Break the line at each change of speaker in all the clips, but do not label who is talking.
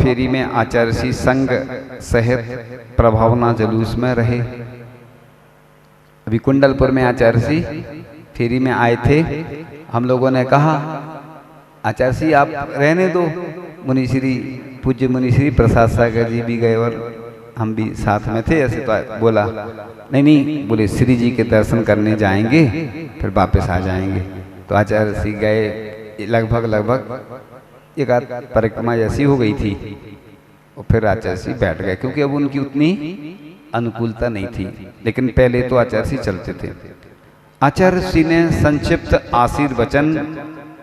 फेरी में आचार्य संग सहित प्रभावना जुलूस में रहे। अभी कुंडलपुर में आचार्य फेरी में आए थे। हम लोगों ने कहा आचार्य आप रहने दो, मुनिश्री पूज्य मुनिश्री प्रसाद सागर जी भी गए और हम भी साथ में थे। ऐसे तो बोला नहीं, बोले श्री जी के दर्शन करने जाएंगे फिर वापस आ जाएंगे। तो आचार्य गए, लगभग एक आध परिक्रमा जैसी हो गई थी और फिर आचार्य बैठ गए, क्योंकि अब उनकी उतनी अनुकूलता नहीं थी। लेकिन पहले तो आचार्य चलते थे। आचार्य ने संक्षिप्त आशीर्वचन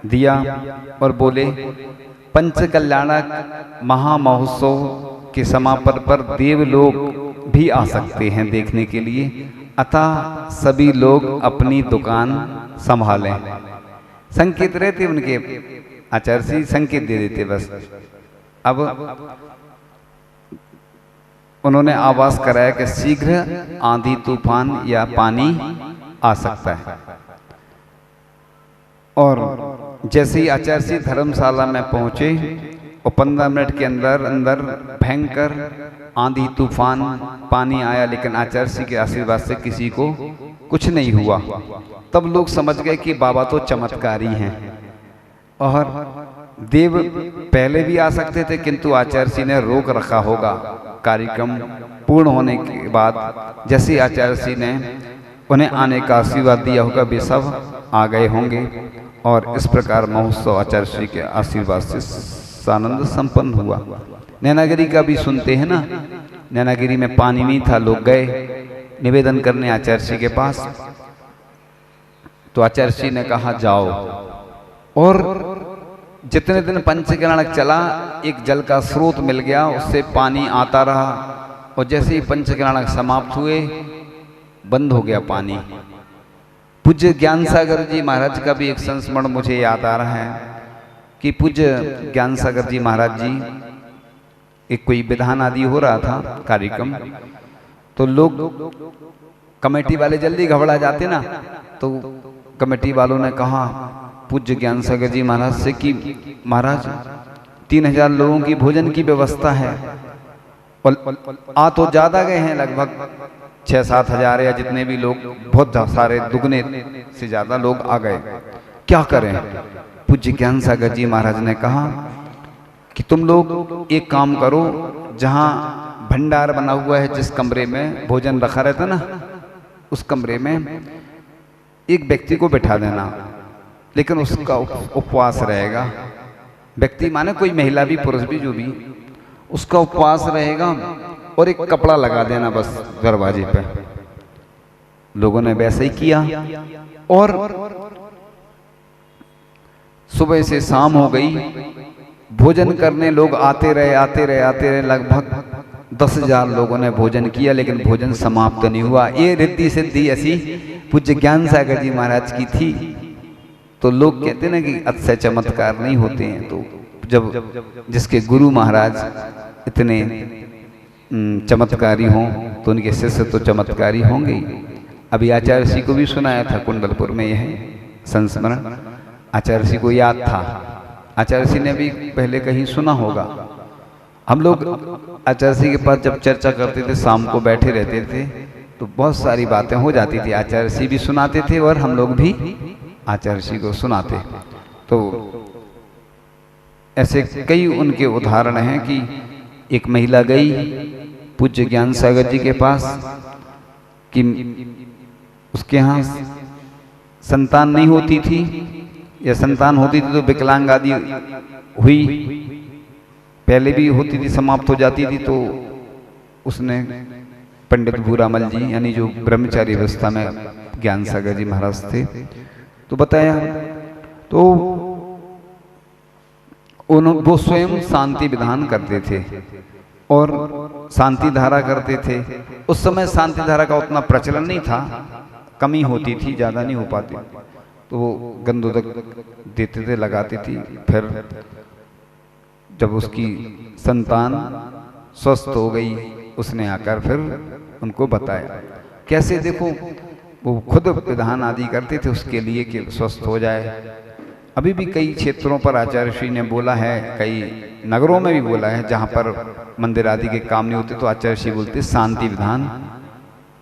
दिया और बोले पंच कल्याणक महामहोत्सव के समापन पर देवलोक भी आ सकते हैं देखने के लिए, अतः सभी लोग अपनी दुकान संभालें। संकेत रहते उनके, आचार्य संकेत दे देते बस। अब उन्होंने आवाज कराया कि शीघ्र आंधी तूफान या पानी आ सकता है। और जैसे ही आचार्य धर्मशाला में पहुंचे और 15 मिनट के अंदर भयंकर आंधी तूफान पानी आया, लेकिन आचार्य के आशीर्वाद से किसी को कुछ नहीं हुआ। तब लोग समझ गए कि बाबा तो चमत्कारी हैं। और देव पहले भी आ सकते थे, किंतु आचार्य ने रोक रखा होगा। कार्यक्रम पूर्ण होने के बाद जैसे आचार्य ने उन्हें आने का आशीर्वाद दिया होगा, वे सब आ गए होंगे। और इस प्रकार महोत्सव आचार्य के आशीर्वाद से सानंद संपन्न हुआ। नैनागिरी का भी सुनते हैं ना, नैनागिरी में पानी नहीं था, लोग गए निवेदन करने आचार्य के पास। तो आचार्य ने कहा जाओ। और जितने दिन पंचकल्याणक चला, एक जल का स्रोत मिल गया, उससे पानी आता रहा। और जैसे ही पंचकल्याणक समाप्त हुए बंद हो गया पानी। पूज्य ज्ञान सागर जी महाराज का भी एक संस्मरण मुझे याद आ रहा है कि पूज्य ज्ञान सागर जी महाराज जी, एक कोई विधान आदि हो रहा था कार्यक्रम, तो लोग कमेटी वाले जल्दी घबरा जाते ना, तो कमेटी वालों ने कहा पूज्य ज्ञान सागर जी महाराज से कि महाराज 3000 लोगों की भोजन की व्यवस्था है और आ तो ज्यादा गए हैं, लगभग 6-7 हजार या जितने भी लोग, बहुत सारे दुगने से ज्यादा लोग आ गए, क्या करें। पूज्य ज्ञान सागर जी महाराज ने कहा कि तुम लोग एक काम करो, जहां भंडार बना हुआ है, जिस कमरे में भोजन रखा रहता ना, उस कमरे में एक व्यक्ति को बैठा देना, लेकिन उसका उपवास रहेगा। व्यक्ति माने कोई महिला भी पुरुष भी जो भी, उसका उपवास रहेगा। और एक कपड़ा लगा देना बस दरवाजे पे। लोगों ने वैसे ही किया और सुबह से शाम हो गई, भोजन करने लोग आते रहे। लगभग 10,000 लोगों ने भोजन किया, लेकिन भोजन समाप्त नहीं हुआ। ये रिद्धि सिद्धि ऐसी पूज्य ज्ञान सागर जी महाराज की थी। तो लोग कहते ना कि अच्छे चमत्कार नहीं होते हैं, तो जब जिसके गुरु महाराज इतने चमत्कारी हों तो उनके शिष्य तो चमत्कारी होंगे। अभी आचार्य जी को भी सुनाया था कुंडलपुर में, यह संस्मरण आचार्य जी को याद था। आचार्य जी ने भी पहले कहीं सुना होगा। हम लोग आचार्य जी के पास जब चर्चा करते थे, शाम को बैठे रहते थे, तो बहुत सारी बातें हो जाती थी। आचार्य जी भी सुनाते थे और हम लोग भी आचार्य जी को सुनाते। तो ऐसे कई उनके उदाहरण हैं कि एक महिला गई पूज्य ज्ञान सागर जी के पास कि उसके यहाँ संतान नहीं होती थी, या संतान होती थी तो विकलांग आदि हुई, पहले भी होती थी समाप्त हो जाती थी। तो उसने पंडित भूरामल जी, यानी जो ब्रह्मचारी अवस्था में ज्ञान सागर जी महाराज थे, तो बताया। तो वो स्वयं शांति विधान करते थे और शांति धारा करते थे। उस समय शांति धारा का उतना प्रचलन नहीं था, कमी होती थी, ज़्यादा नहीं हो पाती। तो वो गंधोदक देते थे, लगाती थी। फिर जब उसकी संतान स्वस्थ हो गई, उसने आकर फिर उनको बताया। कैसे देखो, वो खुद विधान आदि करते थे उसके लिए कि स्वस्थ हो जाए। अभी भी कई क्षेत्रों पर आचार्य श्री ने बोला है, कई नगरों में भी बोला है, जहाँ पर मंदिर आदि के काम नहीं होते तो आचार्य श्री बोलते शांति विधान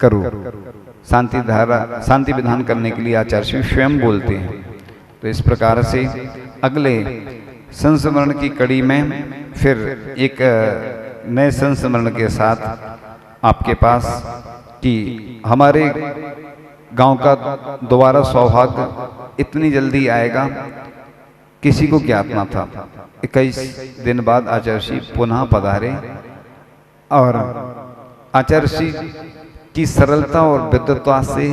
करो। शांति विधान करने के लिए आचार्य श्री स्वयं बोलते हैं। तो इस प्रकार से अगले संस्मरण की कड़ी में फिर एक नए संस्मरण के साथ आपके पास कि हमारे गांव का दोबारा सौभाग्य इतनी जल्दी आएगा किसी को ज्ञात ना था। 21 दिन बाद आचार्य श्री पुनः पधारे और आचार्य श्री की सरलता और विद्वता से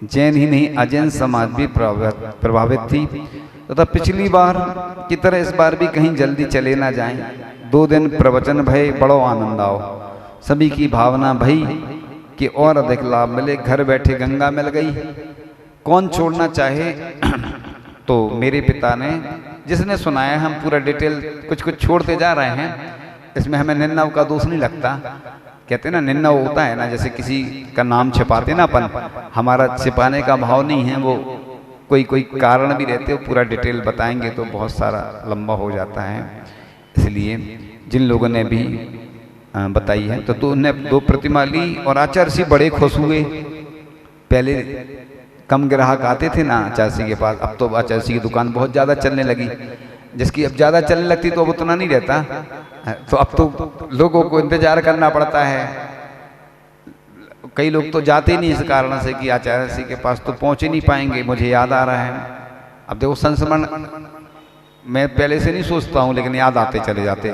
जैन ही नहीं अजैन समाज भी प्रभावित थी तथा पिछली बार की तरह इस बार भी कहीं जल्दी चले ना जाएं। 2 दिन प्रवचन भय बड़ो आनंद आओ, सभी की भावना भई कि और अधिक लाभ मिले। घर बैठे गंगा मिल गई, कौन छोड़ना चाहे। तो मेरे पिता ने जिसने सुनाया, हम पूरा डिटेल कुछ कुछ छोड़ते जा रहे हैं, इसमें हमें निन्नव का दोष नहीं लगता। कहते ना निन्नव होता है ना, जैसे किसी का नाम छिपाते ना अपन, हमारा छिपाने का भाव नहीं है, वो कोई कारण भी रहते हो, पूरा डिटेल बताएंगे तो बहुत सारा लंबा हो जाता है। इसलिए जिन लोगों ने भी बताई है तो उन्हें 2 प्रतिमा ली और आचार्य श्री बड़े खुश हुए। पहले कम ग्राहक आते थे ना आचार्य श्री के पास, अब तो आचार्य श्री की दुकान बहुत ज़्यादा चलने लगी। जिसकी अब ज़्यादा चलने लगती तो अब उतना नहीं रहता, तो अब तो लोगों को इंतजार करना पड़ता है। कई लोग तो जाते ही नहीं इस कारण से कि आचार्य श्री के पास तो पहुँच ही नहीं पाएंगे। मुझे याद आ रहा है, अब देखो संस्मरण मैं पहले से नहीं सोचता हूँ, लेकिन याद आते चले जाते।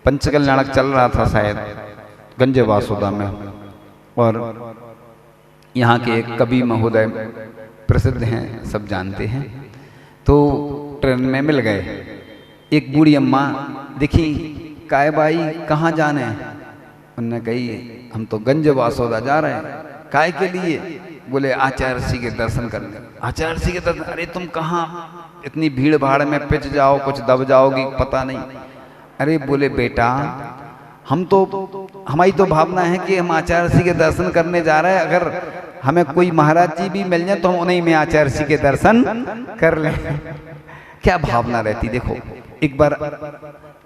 पंचकल्याणक चल रहा था शायद गंज वासुदा में, और यहाँ के एक कवि महोदय प्रसिद्ध हैं, सब जानते हैं। तो ट्रेन में मिल गए, एक बूढ़ी अम्मा दिखी, काय बाई कहाँ जाने? उन्होंने कही हम तो गंज वासुदा जा रहे हैं। काय के लिए? बोले आचार्य श्री के दर्शन करने। आचार्य श्री के दर्शन? अरे तुम कहाँ, इतनी भीड़ भाड़ में पिच जाओ, कुछ दब जाओगी पता नहीं। अरे बोले बेटा, हम तो हमारी तो भावना है कि हम आचार्य श्री के दर्शन करने जा रहे हैं, अगर हमें कोई महाराज जी भी मिल जाए तो हम उन्हीं में आचार्य श्री के दर्शन कर लें। क्या भावना रहती। देखो एक बार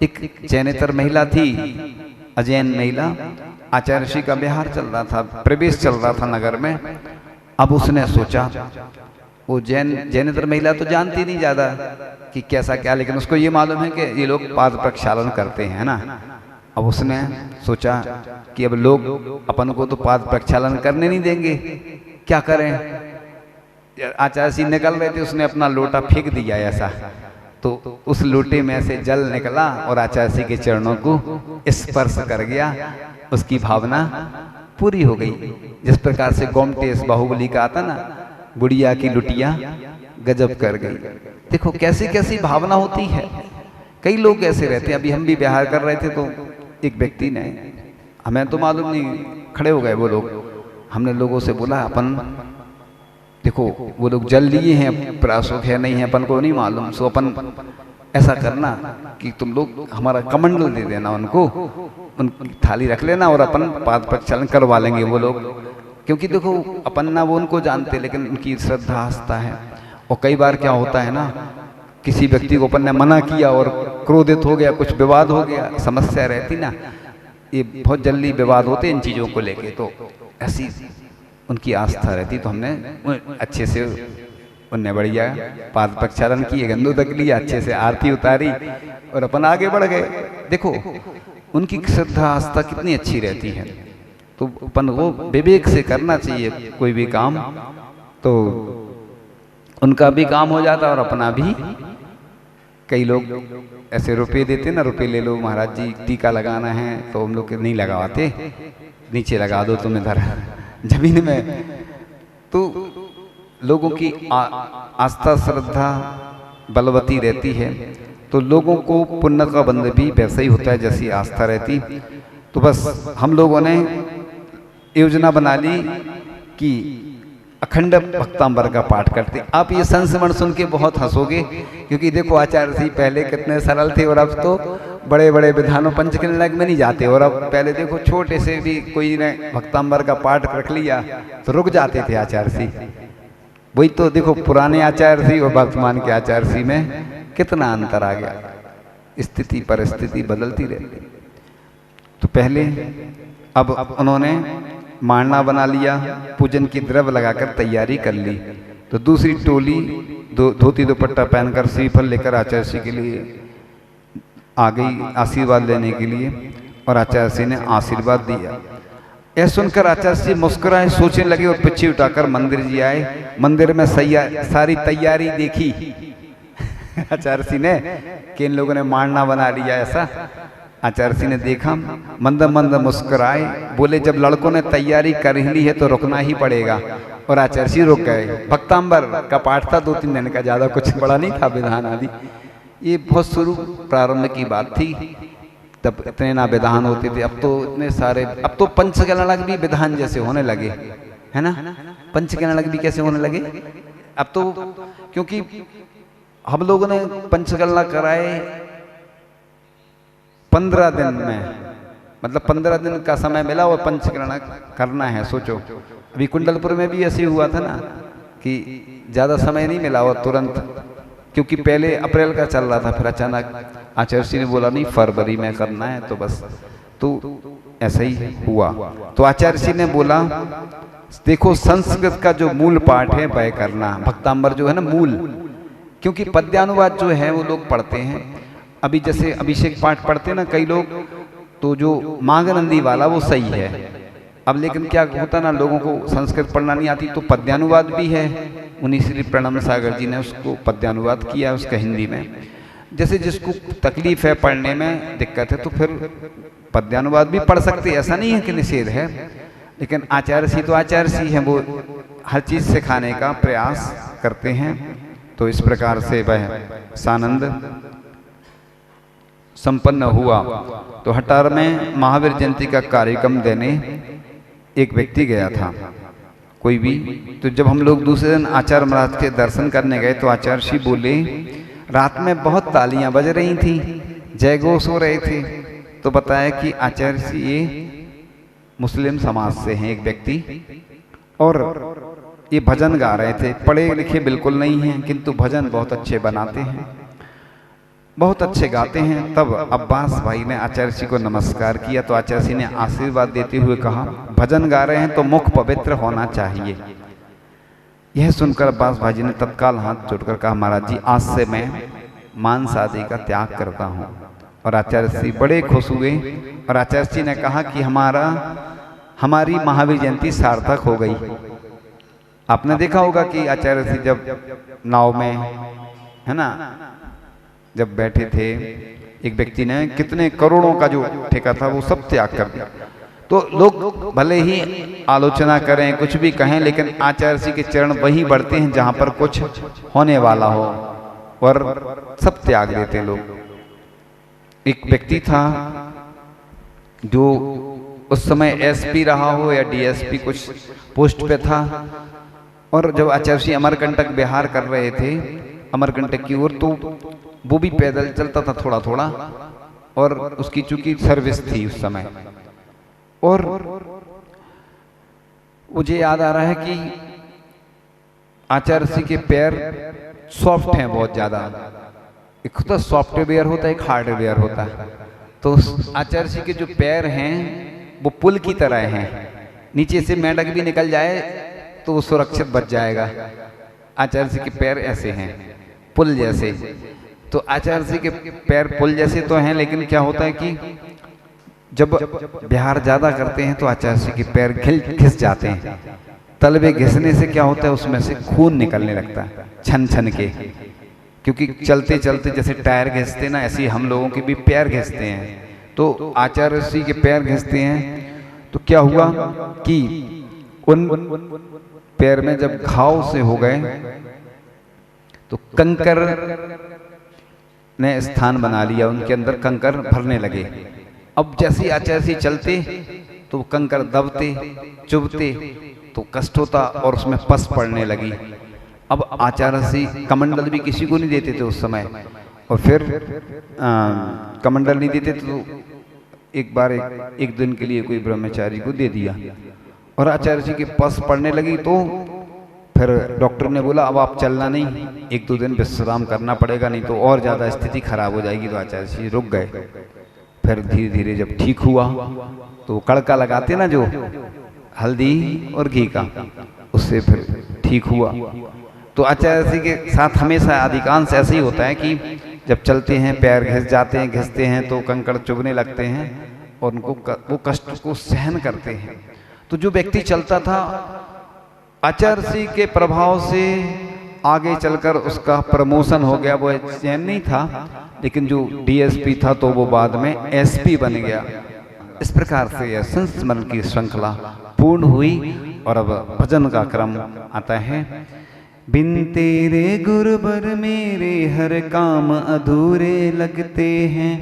एक जैनेतर महिला थी, अजैन महिला, आचार्य श्री का विहार चल रहा था, प्रवेश चल रहा था नगर में। अब उसने सोचा, वो जैनेतर महिला तो जानती नहीं ज्यादा कि कैसा क्या, लेकिन उसको ये मालूम है कि ये लोग पाद प्रक्षालन करते हैं ना। अब उसने सोचा कि अब लोग अपन को तो पाद प्रक्षालन करने नहीं देंगे, क्या करें। आचार्य श्री निकल रहे थे, उसने अपना लोटा फेंक दिया ऐसा, तो उस लोटे में से जल निकला और आचार्य श्री के चरणों को स्पर्श कर गया। उसकी भावना पूरी हो गई। जिस प्रकार से गोमटेश बाहुबली का आता ना, बुढ़िया की लुटिया गजब कर गई। देखो कैसी कैसी भावना होती है। कई लोग ऐसे रहते हैं। अभी हम भी विहार कर रहे थे तो एक व्यक्ति ने, हमें तो मालूम नहीं, खड़े हो गए वो लोग। हमने लोगों से बोला अपन देखो वो लोग जल लिए हैं, प्रासुक है नहीं है अपन को नहीं मालूम, सो अपन ऐसा करना कि तुम लोग हमारा कमंडल दे देना उनको, उनकी थाली रख लेना और अपन पाद प्रक्षालन करवा लेंगे वो लोग। क्योंकि देखो अपन ना वो उनको जानते, लेकिन उनकी श्रद्धा आस्था है। और कई बार क्या होता है ना, किसी व्यक्ति को अपन ने मना किया और क्रोधित हो गया, कुछ विवाद हो गया, समस्या रहती ना, ये बहुत जल्दी विवाद होते इन चीज़ों को लेके। तो ऐसी उनकी आस्था रहती, तो हमने अच्छे से उनने बढ़िया पाद प्रक्षालन किए, गंदू तक लिया, अच्छे से आरती उतारी और अपन आगे बढ़ गए। देखो उनकी श्रद्धा आस्था कितनी अच्छी रहती है। तो अपन वो विवेक से करना चाहिए कोई भी काम, तो उनका भी काम हो जाता और अपना भी। कई लोग ऐसे रुपए देते ना, रुपए ले लो महाराज जी टीका लगाना है, तो हम लोग नहीं लगावाते, नीचे लगा दो तुम इधर जमीन में। तो लोगों की आस्था श्रद्धा बलवती रहती है, तो लोगों को पुण्य का बंध भी वैसा ही होता है जैसी आस्था रहती। तो बस हम लोगों ने योजना बना ली कि अखंड भक्तांबर का पाठ करते। आप ये संस्मरण सुन के बहुत हंसोगे, क्योंकि देखो आचार्य जी पहले कितने सरल थे और अब तो बड़े बड़े विधानों पंचकल्याणक में नहीं जाते। और अब पहले देखो छोटे से भी कोई ने भक्तांबर का पाठ रख लिया तो रुक जाते थे आचार्य जी। वही तो देखो, पुराने आचार्य सी और वर्तमान के आचार्य सी में कितना अंतर आ गया। स्थिति परिस्थिति बदलती रहती। तो पहले अब उन्होंने मांडना बना लिया, पूजन की द्रव्य लगाकर तैयारी कर ली। तो दूसरी टोली धोती दुपट्टा पहनकर श्रीफल लेकर आचार्य श्री के लिए आ गई आशीर्वाद लेने के लिए, और आचार्य श्री ने आशीर्वाद दिया। यह सुनकर आचार्य श्री मुस्कुराए, सोचने लगे और पिछे उठाकर मंदिर जी आए। मंदिर में सारी तैयारी देखी आचार्य श्री ने कि इन लोगों ने मांडना बना लिया। ऐसा आचार्य श्री ने देखा, मंद मंद मुस्कुराए, बोले जब लड़कों ने तैयारी कर ही ली है तो रुकना ही पड़ेगा। और आचार्य श्री रुक गए। भक्तांबर का पाठ था 2-3 दिन का, ज़्यादा कुछ बड़ा नहीं था विधान आदि। ये बहुत शुरू प्रारंभ की बात थी, तब इतने ना विधान होते थे। अब तो इतने सारे, अब तो पंचकलनक भी विधान जैसे होने लगे, है ना। पंचकलनक भी कैसे होने लगे अब तो, क्योंकि हम लोगों ने पंचकलनक कराए 15 दिन में, मतलब 15 दिन का समय मिला और पंचकलनक करना है। सोचो, अभी कुंडलपुर में भी ऐसे हुआ था ना कि ज़्यादा समय नहीं मिला और तुरंत, क्योंकि पहले अप्रैल का चल रहा था, फिर अचानक आचार्य श्री ने बोला नहीं फरवरी में करना है, तो बस तो ऐसा ही हुआ। तो आचार्य श्री ने बोला देखो, संस्कृत का जो मूल पाठ है वह करना, भक्तांबर जो है ना मूल, क्योंकि पद्यानुवाद जो है वो लोग पढ़ते हैं। अभी जैसे अभिषेक पाठ पढ़ते हैं ना कई लोग, तो जो माघनंदी वाला वो सही है। अब लेकिन क्या होता ना, लोगों को संस्कृत पढ़ना नहीं आती, तो पद्यानुवाद भी है। उन्हीं श्री प्रणम सागर जी ने उसको पद्यानुवाद किया उसका हिंदी में। जैसे जिसको तकलीफ है पढ़ने में, दिक्कत है, तो फिर पद्यानुवाद भी पढ़ सकते, ऐसा नहीं है कि निषेध है। लेकिन आचार्य श्री तो आचार्य श्री हैं, वो हर चीज़ सिखाने का प्रयास करते हैं। तो इस प्रकार से वह सानंद संपन्न हुआ। तो हटार में महावीर जयंती का कार्यक्रम देने एक व्यक्ति गया था, कोई भी। तो जब हम लोग दूसरे दिन आचार्य महाराज के दर्शन करने गए तो आचार्य श्री बोले, रात में बहुत तालियां बज रही थी, जय घोष हो रहे थे। तो बताया कि आचार्य श्री ये मुस्लिम समाज से हैं एक व्यक्ति, और ये भजन गा रहे थे। पढ़े लिखे बिल्कुल नहीं हैं, किंतु भजन बहुत अच्छे बनाते हैं, बहुत अच्छे गाते हैं। तब अब्बास भाई ने आचार्य श्री को नमस्कार किया। तो आचार्य श्री ने आशीर्वाद देते हुए कहा, भजन गा रहे हैं तो मुख पवित्र होना चाहिए। यह सुनकर अब्बास भाई जी ने तत्काल हाथ जोड़कर कहा, महाराज जी आज से मैं मांस आदि का त्याग करता हूँ। और आचार्य श्री बड़े खुश हुए, और आचार्य श्री ने कहा कि हमारी महावीर जयंती सार्थक हो गई। आपने देखा होगा कि आचार्य श्री जब नाव में, है ना, जब बैठे थे, एक व्यक्ति ने कितने करोड़ों का जो ठेका था वो सब त्याग कर दिया। तो लोग भले ही आलोचना करें, कुछ भी कहें, लेकिन आचार्य श्री के चरण वहीं बढ़ते हैं जहां पर कुछ होने वाला हो, और सब त्याग देते लोग। एक व्यक्ति था जो उस समय एसपी रहा हो या डीएसपी, कुछ पोस्ट पे था, और जब आचार्य श्री अमरकंटक विहार कर रहे थे अमरकंटक की ओर, तो वो भी पैदल चलता था थोड़ा थोड़ा, और उसकी चूंकि सर्विस थी उस समय। और मुझे याद आ रहा है कि आचार्य श्री के पैर सॉफ्ट हैं बहुत ज्यादा। एक तो सॉफ्टवेयर होता है, एक हार्डवेयर होता है। तो आचार्य श्री के जो पैर हैं वो पुल की तरह हैं, नीचे से मेंढक भी निकल जाए तो वो सुरक्षित बच जाएगा। आचार्य जी के पैर ऐसे हैं, पुल जैसे। तो आचार्य जी के पैर पुल जैसे तो हैं, लेकिन क्या होता है कि जब बिहार ज्यादा करते हैं तो आचार्य जी के पैर घिस जाते हैं। तलवे घिसने से क्या होता है, उसमें से खून निकलने लगता है छन छन के, क्योंकि चलते चलते जैसे टायर घिसते ना, ऐसे हम लोगों के भी पैर घिसते हैं। तो आचार्य जी के पैर घिसते हैं। तो क्या हुआ कि उन पैर में जब घाव से हो गए तो कंकर ने स्थान बना लिया, उनके अंदर कंकर भरने लगे। अब जैसे आचार्य जी चलते तो कंकर दबते चुभते तो कष्ट होता और उसमें पस पड़ने लगी। अब आचार्य जी कमंडल भी किसी को नहीं देते थे उस समय, और फिर कमंडल नहीं देते तो एक बार एक दिन के लिए कोई ब्रह्मचारी को दे दिया, और आचार्य जी के पस पड़ने लगी। तो फिर डॉक्टर ने बोला अब आप चलना नहीं, 1-2 दिन विश्राम करना पड़ेगा, नहीं तो और ज़्यादा स्थिति खराब हो जाएगी। तो आचार्य जी रुक गए। फिर धीरे धीरे जब ठीक हुआ तो कड़का लगाते ना जो हल्दी और घी का, उससे फिर ठीक हुआ। तो आचार्य जी के साथ हमेशा अधिकांश ऐसे ही होता है कि जब चलते हैं पैर घिस जाते हैं, घिसते हैं तो कंकड़ चुभने लगते हैं और उनको वो कष्ट को सहन करते हैं। तो जो व्यक्ति चलता था आचार्य जी के प्रभाव से आगे चलकर उसका प्रमोशन हो गया। वो चैन नहीं था, लेकिन जो डीएसपी था तो वो बाद में एसपी बन गया। इस प्रकार से यह संस्मरण की श्रृंखला पूर्ण हुई और अब भजन का क्रम आता है। बिन तेरे गुरुवर मेरे हर काम अधूरे लगते हैं,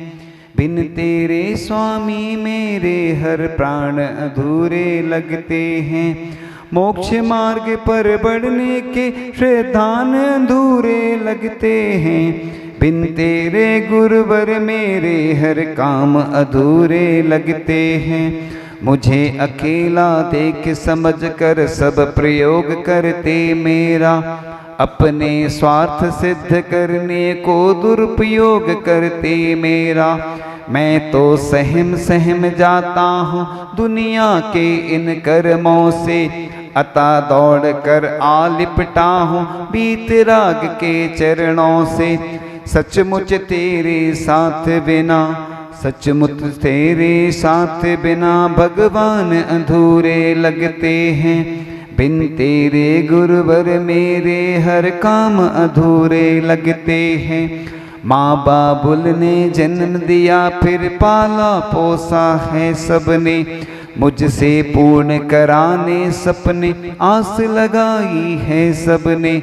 बिन तेरे स्वामी मेरे हर प्राण अधूरे लगते हैं, मोक्ष मार्ग पर बढ़ने के श्रद्धान अधूरे लगते हैं, बिन तेरे गुरुवर मेरे हर काम अधूरे लगते हैं, मुझे अकेला देख समझ कर सब प्रयोग करते मेरा, अपने स्वार्थ सिद्ध करने को दुरुपयोग करते मेरा, मैं तो सहम सहम जाता हूँ दुनिया के इन कर्मों से, अता दौड़ कर आ लिपटा हूँ बीतराग के चरणों से, सचमुच तेरे साथ बिना, सचमुच तेरे साथ बिना भगवान अधूरे लगते हैं, बिन तेरे गुरुवर मेरे हर काम अधूरे लगते हैं, माँ बाबुल ने जन्म दिया फिर पाला पोसा है सबने, मुझसे पूर्ण कराने सपने आस लगाई है सबने,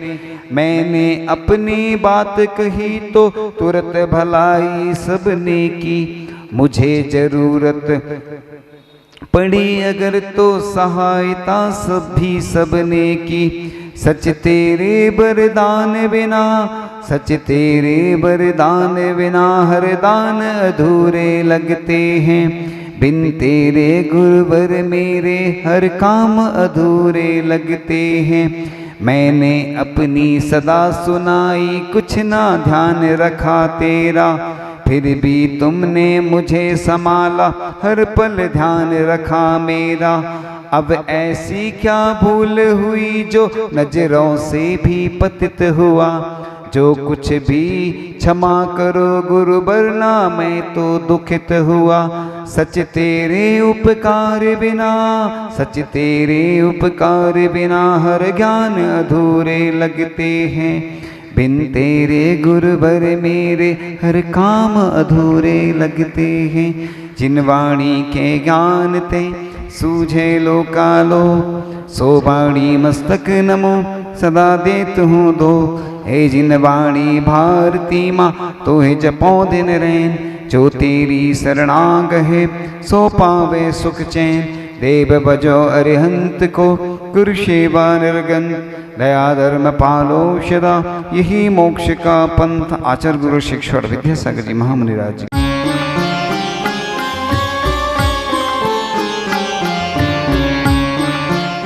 मैंने अपनी बात कही तो तुरंत भलाई सबने की, मुझे जरूरत पड़ी अगर तो सहायता सभी सबने की, सच तेरे वरदान बिना, सच तेरे वरदान बिना हर दान अधूरे लगते हैं, बिन तेरे गुरुवर मेरे हर काम अधूरे लगते हैं, मैंने अपनी सदा सुनाई कुछ ना ध्यान रखा तेरा, फिर भी तुमने मुझे संभाला हर पल ध्यान रखा मेरा, अब ऐसी क्या भूल हुई जो नजरों से भी पतित हुआ, जो कुछ भी क्षमा करो गुरु वरना मैं तो दुखित हुआ, सच तेरे उपकार बिना, सच तेरे उपकार बिना हर ज्ञान अधूरे लगते हैं, बिन तेरे गुरुवर मेरे हर काम अधूरे लगते हैं, जिन वाणी के ज्ञान ते सूझे लोकालो, सो वाणी मस्तक नमो सदा देत हूँ दो, हे जिन वाणी भारती माँ तो हे जपो दिन रैन, जो तेरी शरणांग है सो पावे सुख चैन, देव बजो अरिहंत को गुरु सेवा निर्गन, दया धर्म पालो सदा यही मोक्ष का पंथ। आचार्य गुरु शिक्षण विद्यासागर जी महामुनि राज।